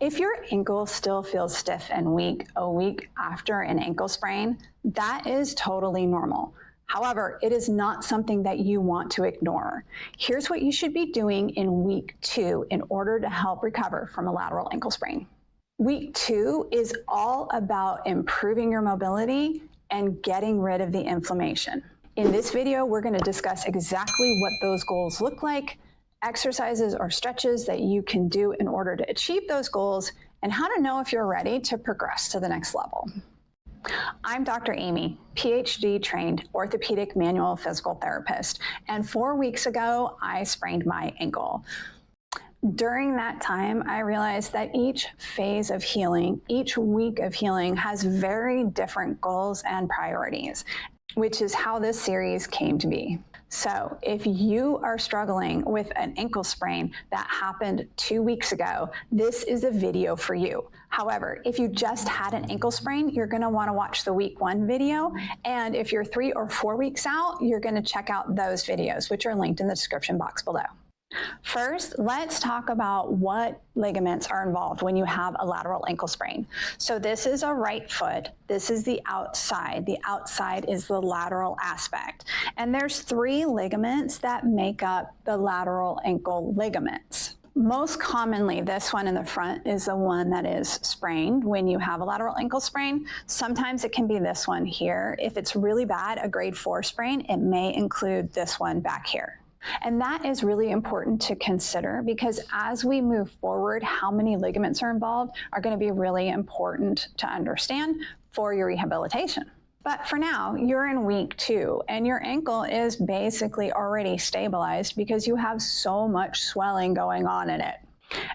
If your ankle still feels stiff and weak a week after an ankle sprain, that is totally normal. However, it is not something that you want to ignore. Here's what you should be doing in week 2 in order to help recover from a lateral ankle sprain. Week 2 is all about improving your mobility and getting rid of the inflammation. In this video, we're going to discuss exactly what those goals look like, exercises or stretches that you can do in order to achieve those goals, and how to know if you're ready to progress to the next level. I'm Dr. Amy, PhD trained orthopedic manual physical therapist, and 4 weeks ago, I sprained my ankle. During that time, I realized that each phase of healing, each week of healing has very different goals and priorities, which is how this series came to be. So if you are struggling with an ankle sprain that happened 2 weeks ago, this is a video for you. However, if you just had an ankle sprain, you're going to want to watch the week 1 video. And if you're 3 or 4 weeks out, you're going to check out those videos, which are linked in the description box below. First, let's talk about what ligaments are involved when you have a lateral ankle sprain. So this is a right foot. This is the outside. The outside is the lateral aspect. And there's 3 ligaments that make up the lateral ankle ligaments. Most commonly, this one in the front is the one that is sprained when you have a lateral ankle sprain. Sometimes it can be this one here. If it's really bad, a grade 4 sprain, it may include this one back here. And that is really important to consider because as we move forward, how many ligaments are involved are going to be really important to understand for your rehabilitation. But for now, you're in week 2 and your ankle is basically already stabilized because you have so much swelling going on in it.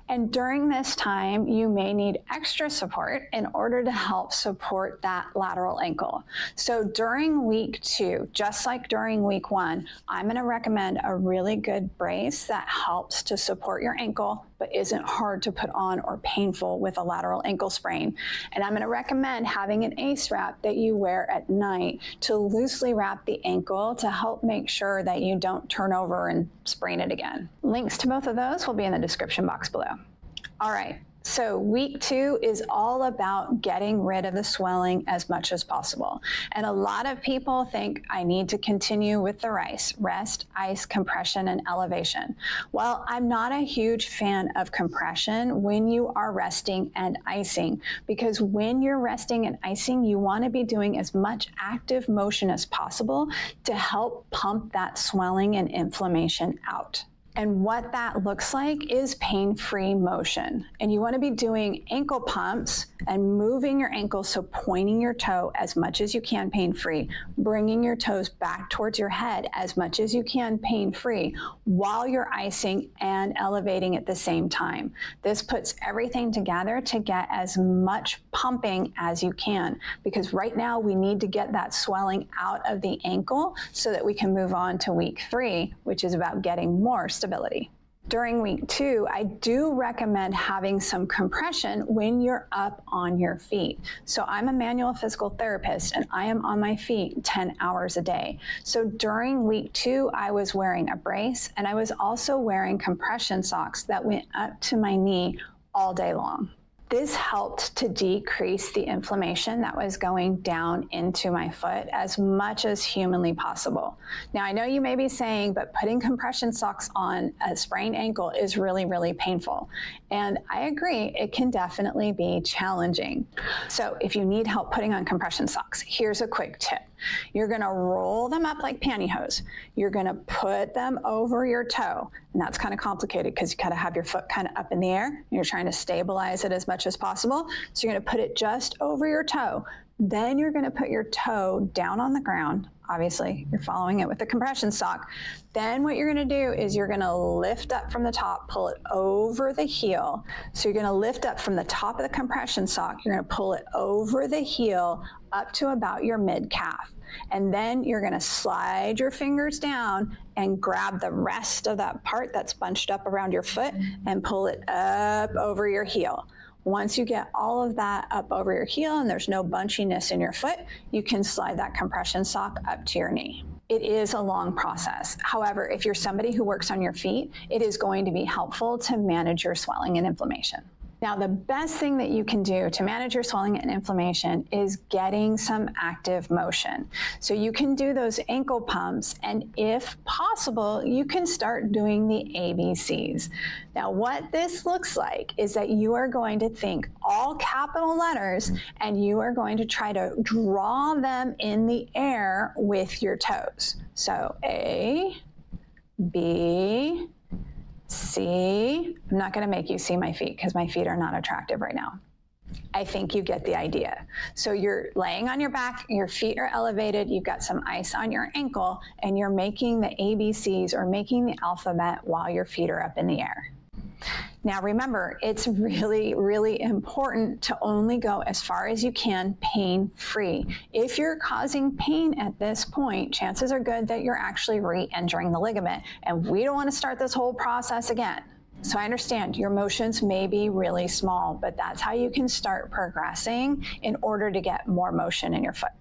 And during this time, you may need extra support in order to help support that lateral ankle. So during week 2, just like during week 1, I'm going to recommend a really good brace that helps to support your ankle but isn't hard to put on or painful with a lateral ankle sprain. And I'm going to recommend having an ACE wrap that you wear at night to loosely wrap the ankle to help make sure that you don't turn over and sprain it again. Links to both of those will be in the description box below. All right. So week 2 is all about getting rid of the swelling as much as possible. And a lot of people think I need to continue with the rest, ice, compression, and elevation. Well, I'm not a huge fan of compression when you are resting and icing, because when you're resting and icing, you want to be doing as much active motion as possible to help pump that swelling and inflammation out. And what that looks like is pain-free motion. And you want to be doing ankle pumps and moving your ankle, so pointing your toe as much as you can pain-free, bringing your toes back towards your head as much as you can pain-free while you're icing and elevating at the same time. This puts everything together to get as much pumping as you can, because right now we need to get that swelling out of the ankle so that we can move on to week 3, which is about getting more stability. During week 2, I do recommend having some compression when you're up on your feet. So I'm a manual physical therapist and I am on my feet 10 hours a day. So during week 2, I was wearing a brace and I was also wearing compression socks that went up to my knee all day long. This helped to decrease the inflammation that was going down into my foot as much as humanly possible. Now, I know you may be saying, but putting compression socks on a sprained ankle is really, really painful. And I agree, it can definitely be challenging. So if you need help putting on compression socks, here's a quick tip. You're going to roll them up like pantyhose. You're going to put them over your toe. And that's kind of complicated because you got to have your foot kind of up in the air. And you're trying to stabilize it as much as possible. So you're going to put it just over your toe. Then you're going to put your toe down on the ground. Obviously, you're following it with a compression sock. Then what you're going to do is you're going to lift up from the top, pull it over the heel. So you're going to lift up from the top of the compression sock. You're going to pull it over the heel up to about your mid-calf. And then you're going to slide your fingers down and grab the rest of that part that's bunched up around your foot and pull it up over your heel. Once you get all of that up over your heel and there's no bunchiness in your foot, you can slide that compression sock up to your knee. It is a long process. However, if you're somebody who works on your feet, it is going to be helpful to manage your swelling and inflammation. Now, the best thing that you can do to manage your swelling and inflammation is getting some active motion. So you can do those ankle pumps, and if possible, you can start doing the ABCs. Now, what this looks like is that you are going to think all capital letters, and you are going to try to draw them in the air with your toes. So A, B, C. I'm not going to make you see my feet because my feet are not attractive right now. I think you get the idea. So you're laying on your back, your feet are elevated, you've got some ice on your ankle, and you're making the ABCs or making the alphabet while your feet are up in the air. Now remember, it's really, really important to only go as far as you can pain-free. If you're causing pain at this point, chances are good that you're actually re-injuring the ligament, and we don't want to start this whole process again. So I understand your motions may be really small, but that's how you can start progressing in order to get more motion in your foot.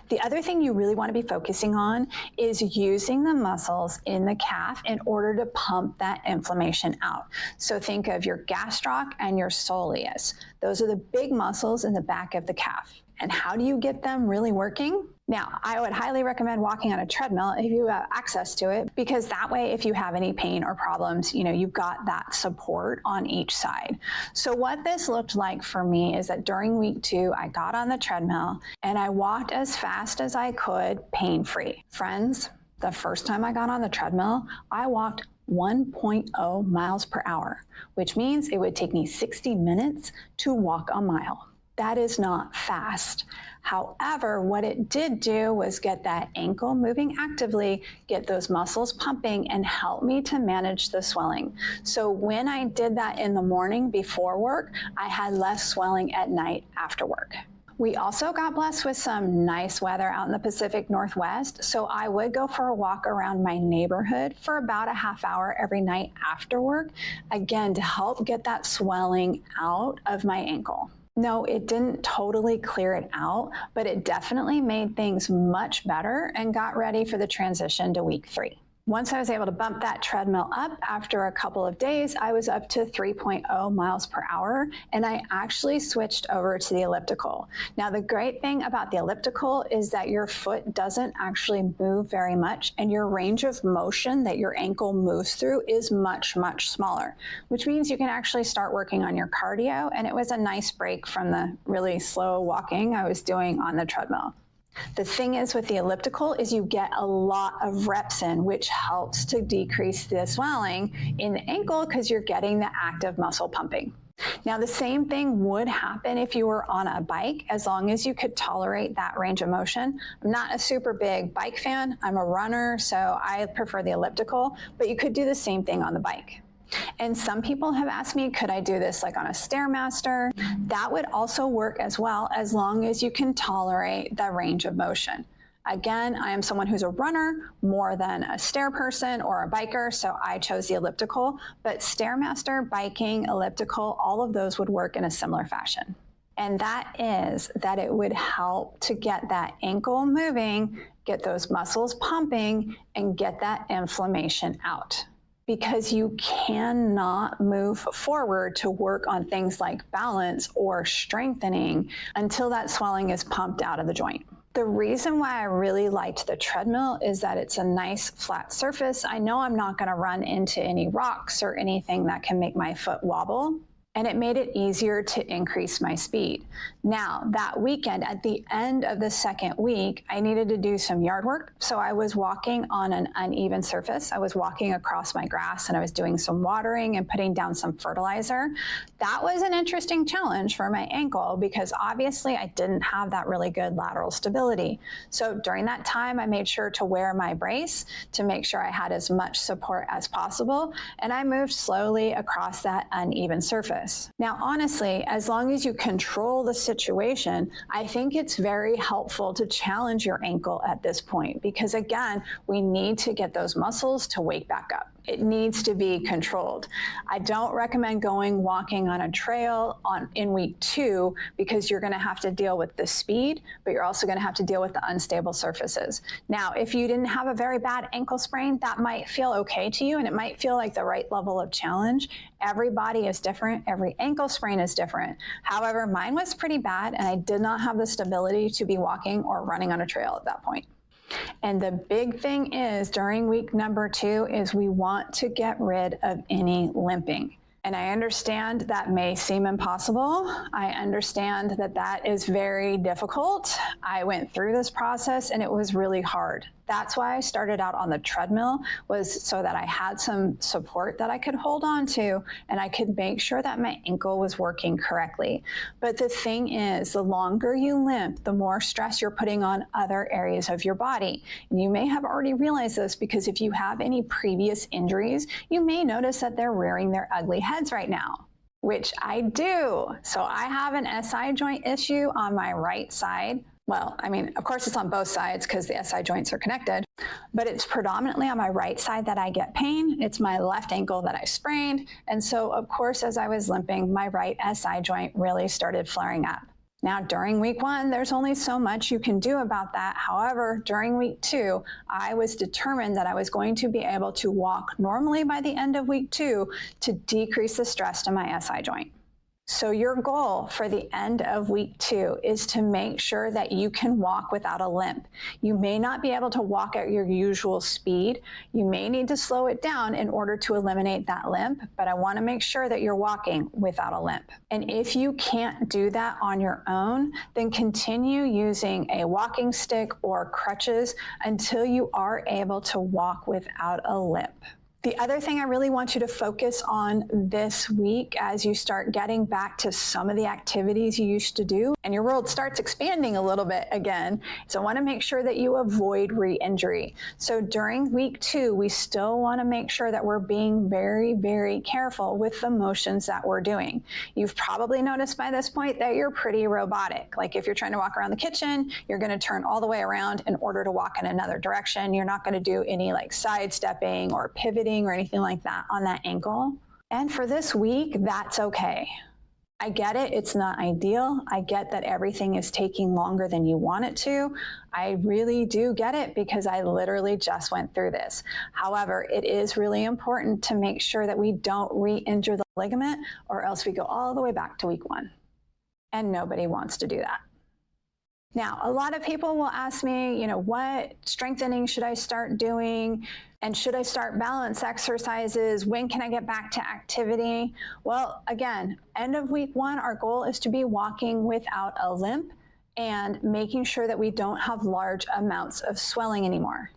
The other thing you really want to be focusing on is using the muscles in the calf in order to pump that inflammation out. So think of your gastroc and your soleus. Those are the big muscles in the back of the calf. And how do you get them really working? Now, I would highly recommend walking on a treadmill if you have access to it, because that way, if you have any pain or problems, you've got that support on each side. So what this looked like for me is that during week 2, I got on the treadmill and I walked as fast as I could, pain-free. Friends, the first time I got on the treadmill, I walked 1.0 miles per hour, which means it would take me 60 minutes to walk a mile. That is not fast. However, what it did do was get that ankle moving actively, get those muscles pumping, and help me to manage the swelling. So when I did that in the morning before work, I had less swelling at night after work. We also got blessed with some nice weather out in the Pacific Northwest, so I would go for a walk around my neighborhood for about a half hour every night after work, again, to help get that swelling out of my ankle. No, it didn't totally clear it out, but it definitely made things much better and got ready for the transition to week 3. Once I was able to bump that treadmill up, after a couple of days, I was up to 3.0 miles per hour, and I actually switched over to the elliptical. Now, the great thing about the elliptical is that your foot doesn't actually move very much, and your range of motion that your ankle moves through is much, much smaller, which means you can actually start working on your cardio, and it was a nice break from the really slow walking I was doing on the treadmill. The thing is with the elliptical is you get a lot of reps in, which helps to decrease the swelling in the ankle because you're getting the active muscle pumping. Now, the same thing would happen if you were on a bike, as long as you could tolerate that range of motion. I'm not a super big bike fan. I'm a runner, so I prefer the elliptical, but you could do the same thing on the bike. And some people have asked me, could I do this like on a Stairmaster? That would also work as well, as long as you can tolerate the range of motion. Again, I am someone who's a runner more than a stair person or a biker, so I chose the elliptical, but Stairmaster, biking, elliptical, all of those would work in a similar fashion. And that is that it would help to get that ankle moving, get those muscles pumping, and get that inflammation out. Because you cannot move forward to work on things like balance or strengthening until that swelling is pumped out of the joint. The reason why I really liked the treadmill is that it's a nice flat surface. I know I'm not going to run into any rocks or anything that can make my foot wobble, and it made it easier to increase my speed. Now, that weekend, at the end of the second week, I needed to do some yard work, so I was walking on an uneven surface. I was walking across my grass, and I was doing some watering and putting down some fertilizer. That was an interesting challenge for my ankle because obviously I didn't have that really good lateral stability. So during that time, I made sure to wear my brace to make sure I had as much support as possible, and I moved slowly across that uneven surface. Now, honestly, as long as you control the situation, I think it's very helpful to challenge your ankle at this point because, again, we need to get those muscles to wake back up. It needs to be controlled. I don't recommend walking on a trail in week 2 because you're going to have to deal with the speed, but you're also going to have to deal with the unstable surfaces. Now, if you didn't have a very bad ankle sprain, that might feel okay to you and it might feel like the right level of challenge. Every body is different. Every ankle sprain is different. However, mine was pretty bad and I did not have the stability to be walking or running on a trail at that point. And the big thing is during week number 2 is we want to get rid of any limping. And I understand that may seem impossible. I understand that that is very difficult. I went through this process and it was really hard. That's why I started out on the treadmill, was so that I had some support that I could hold on to and I could make sure that my ankle was working correctly. But the thing is, the longer you limp, the more stress you're putting on other areas of your body. And you may have already realized this because if you have any previous injuries, you may notice that they're rearing their ugly heads right now, which I do. So I have an SI joint issue on my right side. Well, I mean, of course it's on both sides because the SI joints are connected, but it's predominantly on my right side that I get pain. It's my left ankle that I sprained. And so of course, as I was limping, my right SI joint really started flaring up. Now, during week 1, there's only so much you can do about that. However, during week 2, I was determined that I was going to be able to walk normally by the end of week 2 to decrease the stress to my SI joint. So your goal for the end of week 2 is to make sure that you can walk without a limp. You may not be able to walk at your usual speed. You may need to slow it down in order to eliminate that limp, but I want to make sure that you're walking without a limp. And if you can't do that on your own, then continue using a walking stick or crutches until you are able to walk without a limp. The other thing I really want you to focus on this week as you start getting back to some of the activities you used to do and your world starts expanding a little bit again, is I want to make sure that you avoid re-injury. So during week 2, we still want to make sure that we're being very, very careful with the motions that we're doing. You've probably noticed by this point that you're pretty robotic. Like if you're trying to walk around the kitchen, you're going to turn all the way around in order to walk in another direction. You're not going to do any like sidestepping or pivoting or anything like that on that ankle. And for this week, that's okay. I get it, it's not ideal. I get that everything is taking longer than you want it to. I really do get it because I literally just went through this. However, it is really important to make sure that we don't re-injure the ligament or else we go all the way back to week 1. And nobody wants to do that. Now, a lot of people will ask me, what strengthening should I start doing? And should I start balance exercises? When can I get back to activity? Well, again, end of week 1, our goal is to be walking without a limp and making sure that we don't have large amounts of swelling anymore.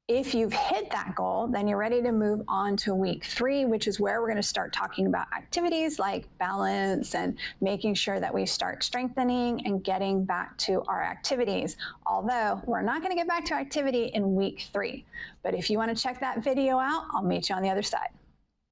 If you've hit that goal, then you're ready to move on to week 3, which is where we're going to start talking about activities like balance and making sure that we start strengthening and getting back to our activities. Although we're not going to get back to activity in week 3. But if you want to check that video out, I'll meet you on the other side.